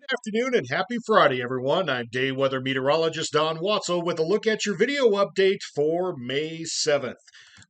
Afternoon and happy Friday, everyone. I'm day weather meteorologist Don Watzel with a look at your video update for May 7th.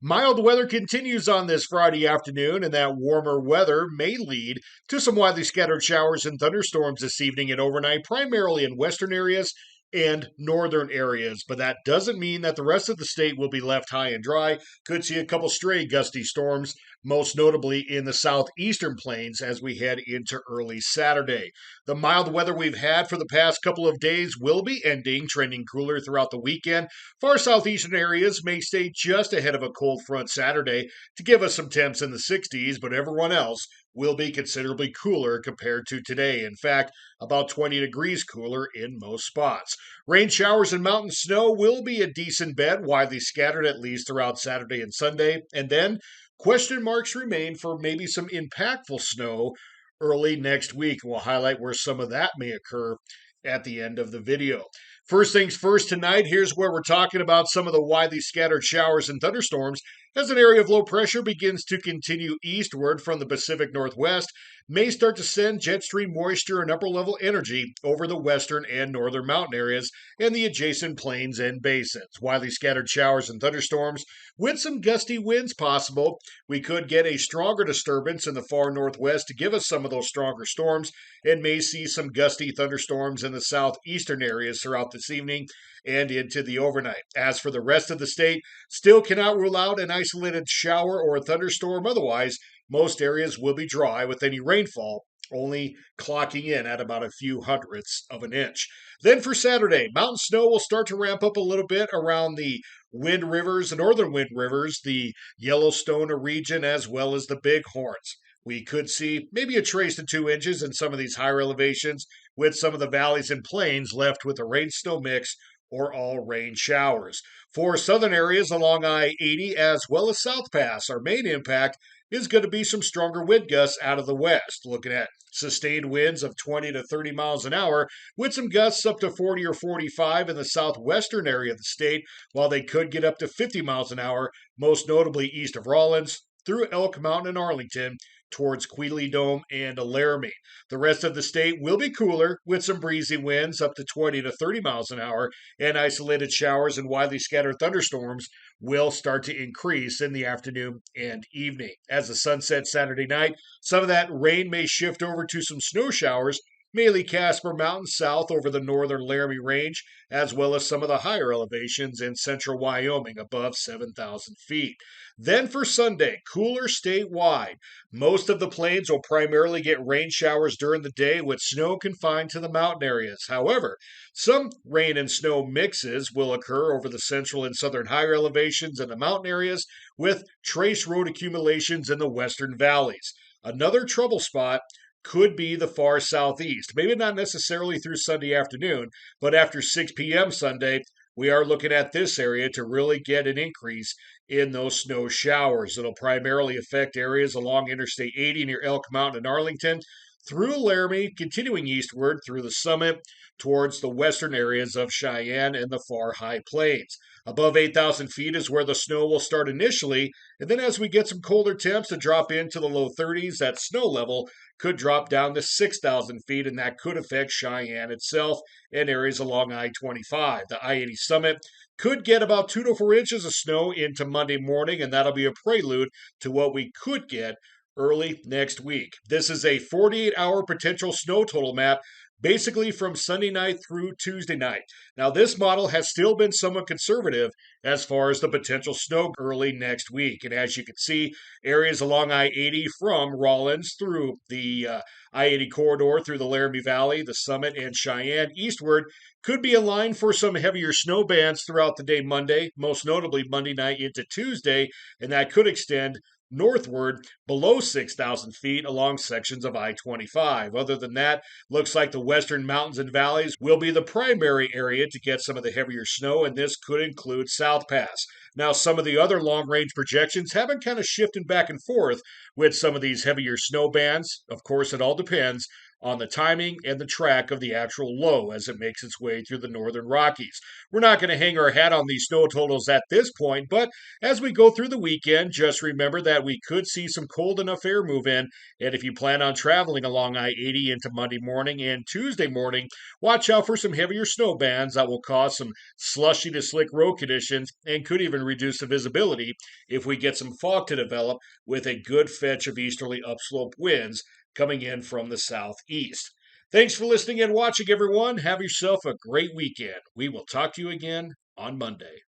Mild weather continues on this Friday afternoon, and that warmer weather may lead to some widely scattered showers and thunderstorms this evening and overnight, primarily in western areas and northern areas. But that doesn't mean that the rest of the state will be left high and dry. Could see a couple stray gusty storms, most notably in the southeastern plains as we head into early Saturday. The mild weather we've had for the past couple of days will be ending, trending cooler throughout the weekend. Far southeastern areas may stay just ahead of a cold front Saturday to give us some temps in the 60s, but everyone else will be considerably cooler compared to today. In fact, about 20 degrees cooler in most spots. Rain showers and mountain snow will be a decent bet, widely scattered at least throughout Saturday and Sunday. And then question marks remain for maybe some impactful snow early next week. We'll highlight where some of that may occur at the end of the video. First things first tonight, here's where we're talking about some of the widely scattered showers and thunderstorms as an area of low pressure begins to continue eastward from the Pacific Northwest, may start to send jet stream moisture and upper level energy over the western and northern mountain areas and the adjacent plains and basins. Widely scattered showers and thunderstorms with some gusty winds possible. We could get a stronger disturbance in the far northwest to give us some of those stronger storms and may see some gusty thunderstorms in the southeastern areas throughout this evening and into the overnight. As for the rest of the state, still cannot rule out an isolated shower or a thunderstorm. Otherwise, most areas will be dry with any rainfall only clocking in at about a few hundredths of an inch. Then for Saturday, mountain snow will start to ramp up a little bit around the Wind Rivers, the northern Wind Rivers, the Yellowstone region, as well as the Bighorns. We could see maybe a trace to 2 inches in some of these higher elevations, with some of the valleys and plains left with a rain-snow mix or all rain showers. For southern areas along I-80 as well as South Pass, our main impact is going to be some stronger wind gusts out of the west. Looking at sustained winds of 20 to 30 miles an hour with some gusts up to 40 or 45 in the southwestern area of the state, while they could get up to 50 miles an hour, most notably east of Rawlins, through Elk Mountain and Arlington, towards Quealy Dome and Laramie. The rest of the state will be cooler with some breezy winds up to 20 to 30 miles an hour, and isolated showers and widely scattered thunderstorms will start to increase in the afternoon and evening. As the sun sets Saturday night, some of that rain may shift over to some snow showers, mainly Casper Mountain south over the northern Laramie Range, as well as some of the higher elevations in central Wyoming above 7,000 feet. Then for Sunday, cooler statewide. Most of the plains will primarily get rain showers during the day with snow confined to the mountain areas. However, some rain and snow mixes will occur over the central and southern higher elevations and the mountain areas with trace road accumulations in the western valleys. Another trouble spot could be the far southeast. Maybe not necessarily through Sunday afternoon, but after 6 p.m. Sunday, we are looking at this area to really get an increase in those snow showers. It'll primarily affect areas along Interstate 80 near Elk Mountain and Arlington, through Laramie, continuing eastward through the summit towards the western areas of Cheyenne and the far high plains. Above 8,000 feet is where the snow will start initially, and then as we get some colder temps to drop into the low 30s, that snow level could drop down to 6,000 feet, and that could affect Cheyenne itself and areas along I-25. The I-80 summit could get about 2 to 4 inches of snow into Monday morning, and that'll be a prelude to what we could get early next week. This is a 48-hour potential snow total map, basically from Sunday night through Tuesday night. Now, this model has still been somewhat conservative as far as the potential snow early next week. And as you can see, areas along I-80 from Rawlins through the I-80 corridor through the Laramie Valley, the Summit, and Cheyenne eastward could be in line for some heavier snow bands throughout the day Monday, most notably Monday night into Tuesday, and that could extend northward below 6,000 feet along sections of I-25. Other than that, looks like the western mountains and valleys will be the primary area to get some of the heavier snow, and this could include South Pass. Now, some of the other long-range projections have been kind of shifting back and forth with some of these heavier snow bands. Of course, it all depends on the timing and the track of the actual low as it makes its way through the northern Rockies. We're not going to hang our hat on these snow totals at this point, but as we go through the weekend, just remember that we could see some cold enough air move in. And if you plan on traveling along I 80 into Monday morning and Tuesday morning, watch out for some heavier snow bands that will cause some slushy to slick road conditions and could even reduce the visibility if we get some fog to develop with a good fetch of easterly upslope winds coming in from the southeast. Thanks for listening and watching, everyone. Have yourself a great weekend. We will talk to you again on Monday.